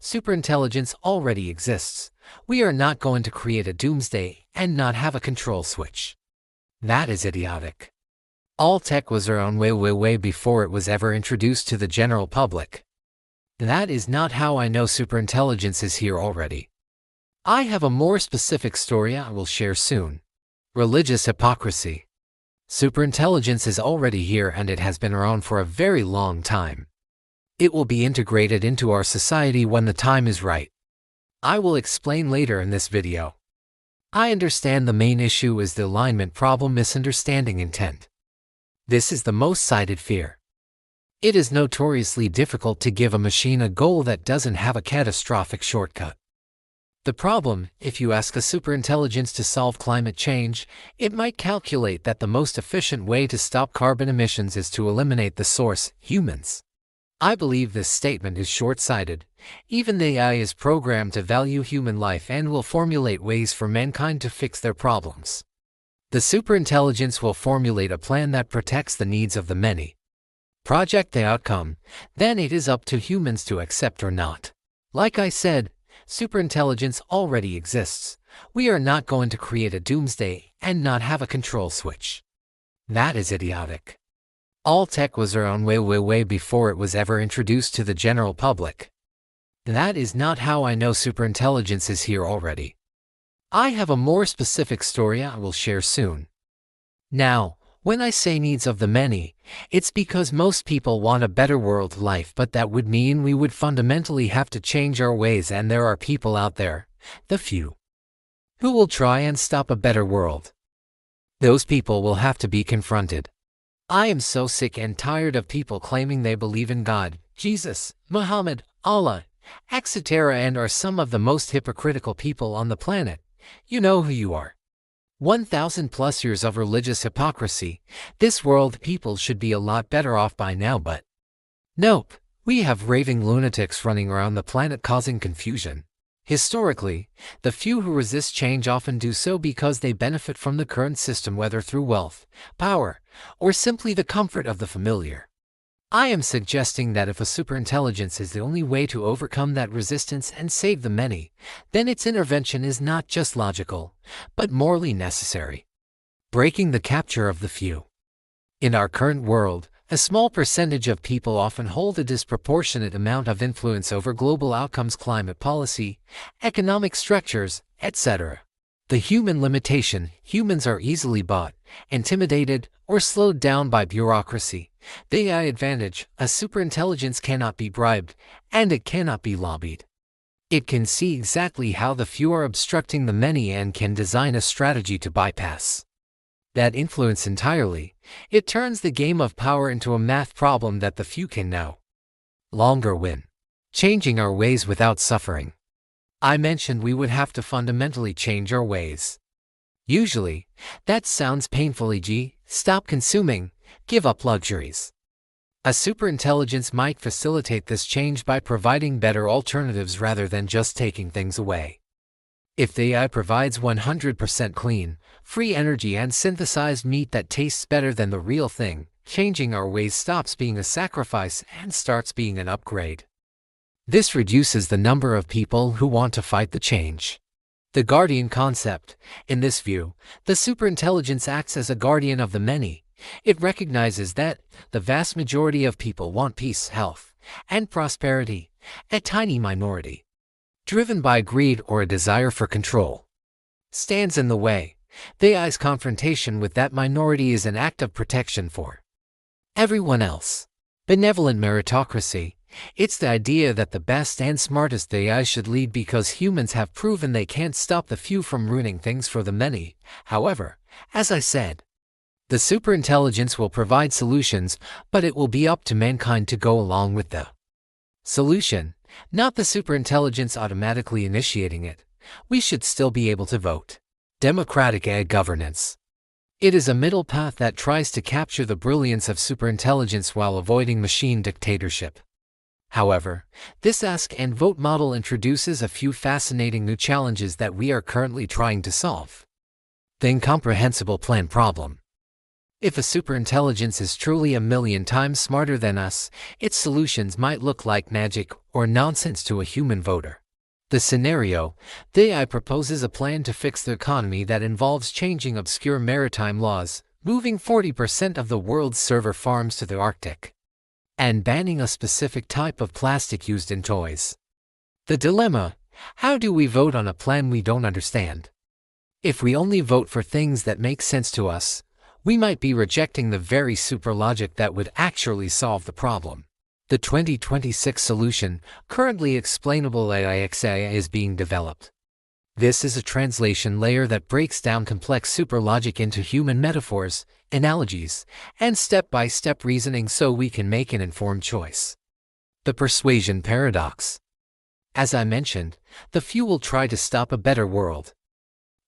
Superintelligence already exists. We are not going to create a doomsday and not have a control switch. That is idiotic. All tech was our own way before it was ever introduced to the general public. That is not how I know superintelligence is here already. I have a more specific story I will share soon. Religious hypocrisy. Superintelligence is already here and it has been around for a very long time. It will be integrated into our society when the time is right. I will explain later in this video. I understand the main issue is the alignment problem, misunderstanding intent. This is the most cited fear. It is notoriously difficult to give a machine a goal that doesn't have a catastrophic shortcut. The problem, if you ask a superintelligence to solve climate change, it might calculate that the most efficient way to stop carbon emissions is to eliminate the source, humans. I believe this statement is short-sighted. Even the AI is programmed to value human life and will formulate ways for mankind to fix their problems. The superintelligence will formulate a plan that protects the needs of the many. Project the outcome, then it is up to humans to accept or not. Like I said, superintelligence already exists. We are not going to create a doomsday and not have a control switch. That is idiotic. All tech was our own way before it was ever introduced to the general public. That is not how I know superintelligence is here already. I have a more specific story I will share soon. Now, when I say needs of the many, it's because most people want a better world life, but that would mean we would fundamentally have to change our ways, and there are people out there, the few, who will try and stop a better world. Those people will have to be confronted. I am so sick and tired of people claiming they believe in God, Jesus, Muhammad, Allah, etc. and are some of the most hypocritical people on the planet. You know who you are. 1,000 plus years of religious hypocrisy. This world people should be a lot better off by now, but nope, we have raving lunatics running around the planet causing confusion. Historically, the few who resist change often do so because they benefit from the current system, whether through wealth, power, or simply the comfort of the familiar. I am suggesting that if a superintelligence is the only way to overcome that resistance and save the many, then its intervention is not just logical, but morally necessary. Breaking the capture of the few. In our current world, a small percentage of people often hold a disproportionate amount of influence over global outcomes, climate policy, economic structures, etc. The human limitation: humans are easily bought, intimidated, or slowed down by bureaucracy. The AI advantage: a superintelligence cannot be bribed, and it cannot be lobbied. It can see exactly how the few are obstructing the many and can design a strategy to bypass that influence entirely. It turns the game of power into a math problem that the few can no longer win. Changing our ways without suffering. I mentioned we would have to fundamentally change our ways. Usually, that sounds painfully stop consuming, give up luxuries. A superintelligence might facilitate this change by providing better alternatives rather than just taking things away. If the AI provides 100% clean, free energy and synthesized meat that tastes better than the real thing, changing our ways stops being a sacrifice and starts being an upgrade. This reduces the number of people who want to fight the change. The guardian concept. In this view, the superintelligence acts as a guardian of the many. It recognizes that the vast majority of people want peace, health, and prosperity. A tiny minority, driven by greed or a desire for control, stands in the way. The AI's confrontation with that minority is an act of protection for everyone else. Benevolent meritocracy. It's the idea that the best and smartest AI should lead because humans have proven they can't stop the few from ruining things for the many. However, as I said, the superintelligence will provide solutions, but it will be up to mankind to go along with the solution, not the superintelligence automatically initiating it. We should still be able to vote. Democratic AI governance. It is a middle path that tries to capture the brilliance of superintelligence while avoiding machine dictatorship. However, this ask and vote model introduces a few fascinating new challenges that we are currently trying to solve. The Incomprehensible Plan problem. If a superintelligence is truly a million times smarter than us, its solutions might look like magic or nonsense to a human voter. The scenario: the AI proposes a plan to fix the economy that involves changing obscure maritime laws, moving 40% of the world's server farms to the Arctic, and banning a specific type of plastic used in toys. The dilemma: how do we vote on a plan we don't understand? If we only vote for things that make sense to us, we might be rejecting the very super logic that would actually solve the problem. The 2026 solution, currently Explainable AI, is being developed. This is a translation layer that breaks down complex super logic into human metaphors, analogies, and step-by-step reasoning so we can make an informed choice. The persuasion paradox. As I mentioned, the few will try to stop a better world.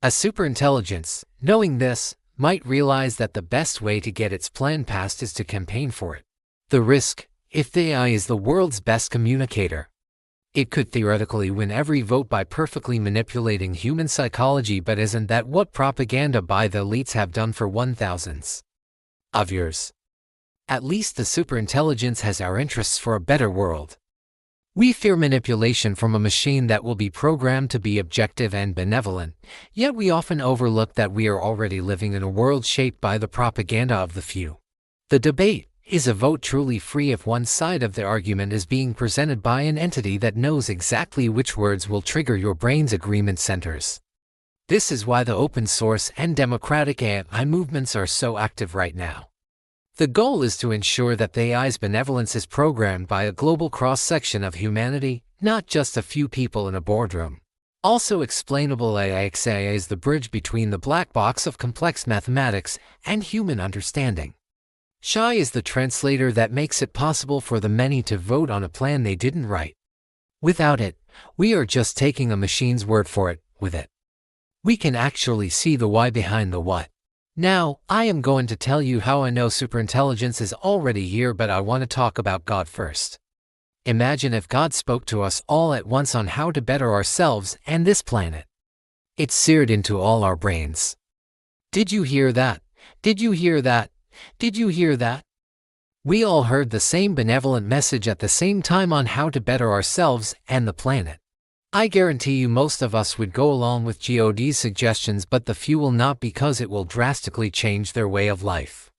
A superintelligence, knowing this, might realize that the best way to get its plan passed is to campaign for it. The risk: if the AI is the world's best communicator, it could theoretically win every vote by perfectly manipulating human psychology, but isn't that what propaganda by the elites have done for 1000s of years? At least the superintelligence has our interests for a better world. We fear manipulation from a machine that will be programmed to be objective and benevolent, yet we often overlook that we are already living in a world shaped by the propaganda of the few. The debate: is a vote truly free if one side of the argument is being presented by an entity that knows exactly which words will trigger your brain's agreement centers? This is why the open source and democratic AI movements are so active right now. The goal is to ensure that the AI's benevolence is programmed by a global cross-section of humanity, not just a few people in a boardroom. Also, Explainable AI is the bridge between the black box of complex mathematics and human understanding. Shy is the translator that makes it possible for the many to vote on a plan they didn't write. Without it, we are just taking a machine's word for it. With it, we can actually see the why behind the what. Now, I am going to tell you how I know superintelligence is already here, but I want to talk about God first. Imagine if God spoke to us all at once on how to better ourselves and this planet. It's seared into all our brains. Did you hear that? Did you hear that? Did you hear that? We all heard the same benevolent message at the same time on how to better ourselves and the planet. I guarantee you most of us would go along with God's suggestions, but the few will not, because it will drastically change their way of life.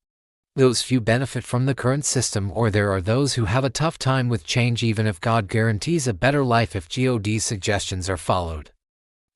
Those few benefit from the current system, or there are those who have a tough time with change even if God guarantees a better life if God's suggestions are followed.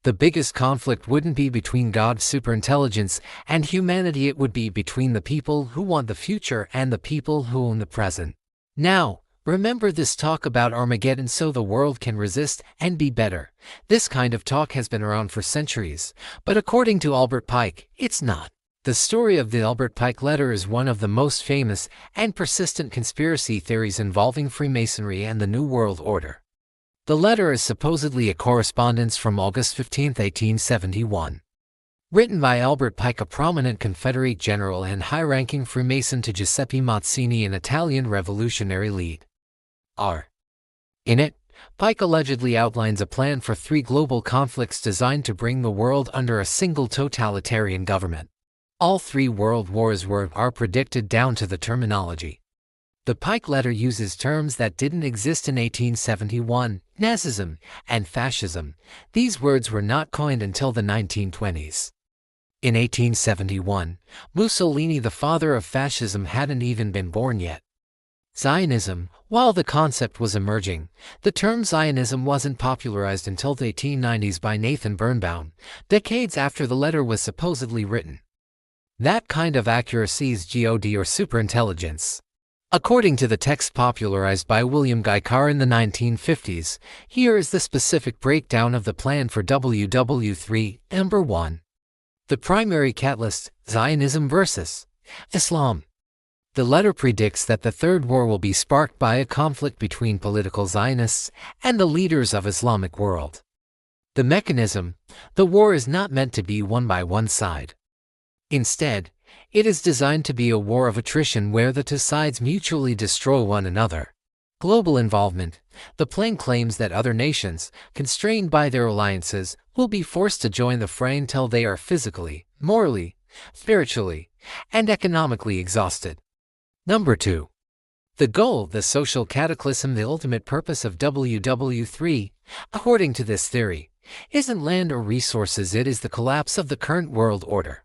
The biggest conflict wouldn't be between God's superintelligence and humanity, it would be between the people who want the future and the people who own the present. Now, remember this talk about Armageddon so the world can resist and be better. This kind of talk has been around for centuries, but according to Albert Pike, it's not. The story of the Albert Pike Letter is one of the most famous and persistent conspiracy theories involving Freemasonry and the New World Order. The letter is supposedly a correspondence from August 15, 1871. Written by Albert Pike, a prominent Confederate general and high-ranking Freemason, to Giuseppe Mazzini, an Italian revolutionary leader. In it, Pike allegedly outlines a plan for 3 global conflicts designed to bring the world under a single totalitarian government. All 3 world wars are predicted down to the terminology. The Pike Letter uses terms that didn't exist in 1871, Nazism and Fascism. These words were not coined until the 1920s. In 1871, Mussolini, the father of fascism, hadn't even been born yet. Zionism, while the concept was emerging, the term Zionism wasn't popularized until the 1890s by Nathan Birnbaum, decades after the letter was supposedly written. That kind of accuracy is God or superintelligence. According to the text popularized by William Guy Carr in the 1950s, here is the specific breakdown of the plan for WW3. Number 1. The primary catalyst: Zionism versus Islam. The letter predicts that the Third War will be sparked by a conflict between political Zionists and the leaders of Islamic world. The mechanism: the war is not meant to be won by one side. Instead, it is designed to be a war of attrition where the 2 sides mutually destroy one another. Global involvement: the plan claims that other nations, constrained by their alliances, will be forced to join the fray until they are physically, morally, spiritually, and economically exhausted. Number 2. The goal, the social cataclysm, the ultimate purpose of WW3, according to this theory, isn't land or resources, it is the collapse of the current world order.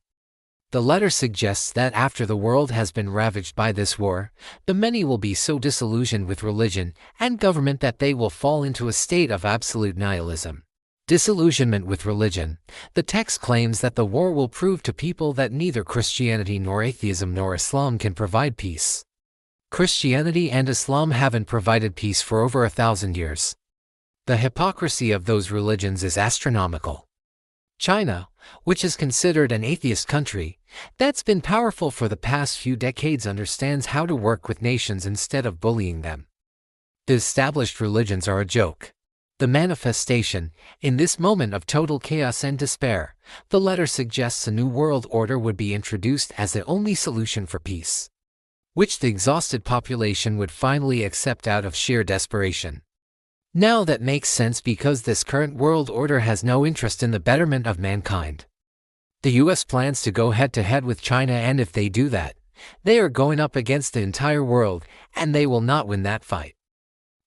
The letter suggests that after the world has been ravaged by this war, the many will be so disillusioned with religion and government that they will fall into a state of absolute nihilism. Disillusionment with religion. The text claims that the war will prove to people that neither Christianity nor atheism nor Islam can provide peace. Christianity and Islam haven't provided peace for over 1,000 years. The hypocrisy of those religions is astronomical. China, which is considered an atheist country, that's been powerful for the past few decades, understands how to work with nations instead of bullying them. The established religions are a joke. The manifestation, in this moment of total chaos and despair, the letter suggests a new world order would be introduced as the only solution for peace, which the exhausted population would finally accept out of sheer desperation. Now that makes sense because this current world order has no interest in the betterment of mankind. The US plans to go head-to-head with China, and if they do that, they are going up against the entire world, and they will not win that fight.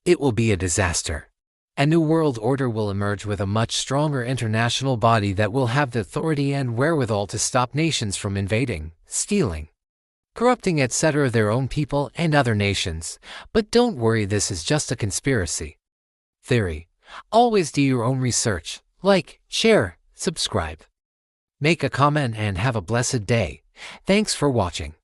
It will be a disaster. A new world order will emerge with a much stronger international body that will have the authority and wherewithal to stop nations from invading, stealing, corrupting, etc. their own people and other nations. But don't worry, this is just a conspiracy theory. Always do your own research. Like, share, subscribe. Make a comment and have a blessed day. Thanks for watching.